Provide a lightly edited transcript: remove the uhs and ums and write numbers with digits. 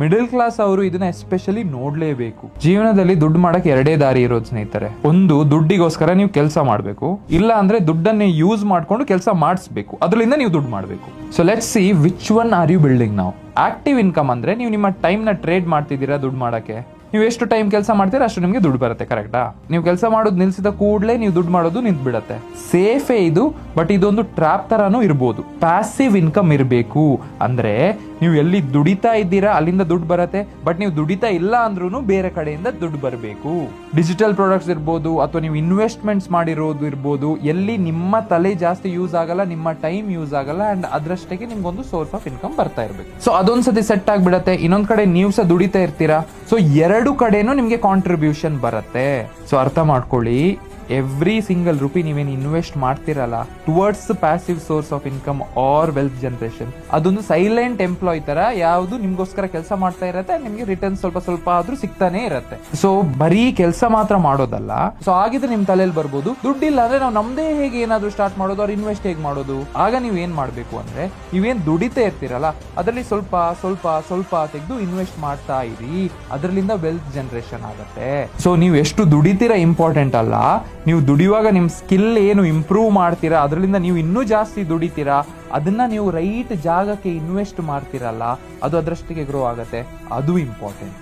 Middle class ಅವರು ಇದನ್ನ especially ನೋಡ್ಲೇಬೇಕು. ಜೀವನದಲ್ಲಿ ದುಡ್ಡು ಮಾಡಕ್ಕೆ ಎರಡೇ ದಾರಿ ಇರೋದು ಸ್ನೇಹಿತರೆ. ಒಂದು, ದುಡ್ಡಿಗೋಸ್ಕರ ನೀವು ಕೆಲಸ ಮಾಡಬೇಕು, ಇಲ್ಲ ಅಂದ್ರೆ ದುಡ್ಡನ್ನೇ ಯೂಸ್ ಮಾಡ್ಕೊಂಡು ಕೆಲಸ ಮಾಡಿಸ್ಬೇಕು, ಅದರಿಂದ ನೀವು ದುಡ್ಡು ಮಾಡಬೇಕು. So let's see which one are you building ನಾವು. ಆಕ್ಟಿವ್ ಇನ್ಕಮ್ ಅಂದ್ರೆ ನೀವು ನಿಮ್ಮ ಟೈಮ್ ನ ಟ್ರೇಡ್ ಮಾಡ್ತಿದ್ದೀರಾ ದುಡ್ಡು ಮಾಡಕ್ಕೆ. ನೀವು ಎಷ್ಟು ಟೈಮ್ ಕೆಲಸ ಮಾಡ್ತೀರಾ ಅಷ್ಟು ನಿಮಗೆ ದುಡ್ಡು ಬರುತ್ತೆ, ಕರೆಕ್ಟಾ? ನೀವು ಕೆಲಸ ಮಾಡೋದು ನಿಲ್ಸಿದ ಕೂಡಲೇ ನೀವು ದುಡ್ಡು ಮಾಡೋದು ನಿಂತು ಬಿಡತ್ತೆ. ಸೇಫೇ ಇದು, ಬಟ್ ಇದೊಂದು ಟ್ರಾಪ್ ತರಾನು ಇರ್ಬೋದು. ಪ್ಯಾಸಿವ್ ಇನ್ಕಮ್ ಇರಬೇಕು ಅಂದ್ರೆ ನೀವು ಎಲ್ಲಿ ದುಡಿತಾ ಇದ್ದೀರಾ ಅಲ್ಲಿಂದ ದುಡ್ಡು ಬರುತ್ತೆ, ಬಟ್ ನೀವು ದುಡಿತಾ ಇಲ್ಲ ಅಂದ್ರೂ ಬೇರೆ ಕಡೆಯಿಂದ ದುಡ್ಡು ಬರಬೇಕು. ಡಿಜಿಟಲ್ ಪ್ರಾಡಕ್ಟ್ಸ್ ಇರ್ಬೋದು, ಅಥವಾ ನೀವು ಇನ್ವೆಸ್ಟ್ಮೆಂಟ್ಸ್ ಮಾಡಿರೋದು ಇರ್ಬೋದು, ಎಲ್ಲಿ ನಿಮ್ಮ ತಲೆ ಜಾಸ್ತಿ ಯೂಸ್ ಆಗಲ್ಲ, ನಿಮ್ಮ ಟೈಮ್ ಯೂಸ್ ಆಗಲ್ಲ, ಅಂಡ್ ಅದರಷ್ಟಕ್ಕೆ ನಿಮ್ಗೊಂದು ಸೋರ್ಸ್ ಆಫ್ ಇನ್ಕಮ್ ಬರ್ತಾ ಇರ್ಬೇಕು. ಸೊ ಅದೊಂದ್ಸತಿ ಸೆಟ್ ಆಗ್ಬಿಡತ್ತೆ. ಇನ್ನೊಂದ್ ಕಡೆ ನೀವು ಸಹ ದುಡಿತಾ ಇರ್ತೀರಾ. ಸೊ ಎರಡು ಕಡೆನೂ ನಿಮ್ಗೆ ಕಾಂಟ್ರಿಬ್ಯೂಷನ್ ಬರುತ್ತೆ. ಸೊ ಅರ್ಥ ಮಾಡ್ಕೊಳ್ಳಿ, ಎವ್ರಿ ಸಿಂಗಲ್ ರುಪಿ ನೀವೇನು ಇನ್ವೆಸ್ಟ್ ಮಾಡ್ತಿರಲ್ಲ towards passive source of income or wealth generation, ಅದೊಂದು ಸೈಲೆಂಟ್ ಎಂಪ್ಲಾಯ್ ತರ ಯಾವುದು ನಿಮ್ಗೋಸ್ಕರ ಕೆಲಸ ಮಾಡ್ತಾ ಇರತ್ತೆ, ನಿಮ್ಗೆ ರಿಟರ್ನ್ ಸ್ವಲ್ಪ ಸ್ವಲ್ಪ ಆದ್ರೂ ಸಿಗ್ತಾನೆ ಇರತ್ತೆ. ಸೊ ಬರೀ ಕೆಲಸ ಮಾತ್ರ ಮಾಡೋದಲ್ಲ. ಸೊ ಆಗಿದ್ರೆ ನಿಮ್ ತಲೆಯಲ್ಲಿ ಬರ್ಬೋದು, ದುಡ್ಡಿಲ್ಲ ಅಂದ್ರೆ ನಾವು ನಮ್ದೇ ಹೇಗೆ ಏನಾದ್ರು ಸ್ಟಾರ್ಟ್ ಮಾಡೋದು, ಅವ್ರು ಇನ್ವೆಸ್ಟ್ ಹೇಗೆ ಮಾಡೋದು. ಆಗ ನೀವ್ ಏನ್ ಮಾಡ್ಬೇಕು ಅಂದ್ರೆ, ನೀವೇನ್ ದುಡಿತಾ ಇರ್ತೀರಲ್ಲ ಅದರಲ್ಲಿ ಸ್ವಲ್ಪ ಸ್ವಲ್ಪ ಸ್ವಲ್ಪ ತೆಗೆದು ಇನ್ವೆಸ್ಟ್ ಮಾಡ್ತಾ ಇರಿ, ಅದರಲ್ಲಿಂದ ವೆಲ್ತ್ ಜನರೇಷನ್ ಆಗತ್ತೆ. ಸೊ ನೀವು ಎಷ್ಟು ದುಡಿತೀರಾ ಇಂಪಾರ್ಟೆಂಟ್ ಅಲ್ಲ, ನೀವು ದುಡಿಯುವಾಗ ನಿಮ್ ಸ್ಕಿಲ್ ಏನು ಇಂಪ್ರೂವ್ ಮಾಡ್ತೀರಾ ಅದರಿಂದ ನೀವು ಇನ್ನೂ ಜಾಸ್ತಿ ದುಡಿತೀರಾ, ಅದನ್ನ ನೀವು ರೈಟ್ ಜಾಗಕ್ಕೆ ಇನ್ವೆಸ್ಟ್ ಮಾಡ್ತೀರಲ್ಲ, ಅದು ಅದರಷ್ಟಿಗೆ ಗ್ರೋ ಆಗತ್ತೆ, ಅದು ಇಂಪಾರ್ಟೆಂಟ್.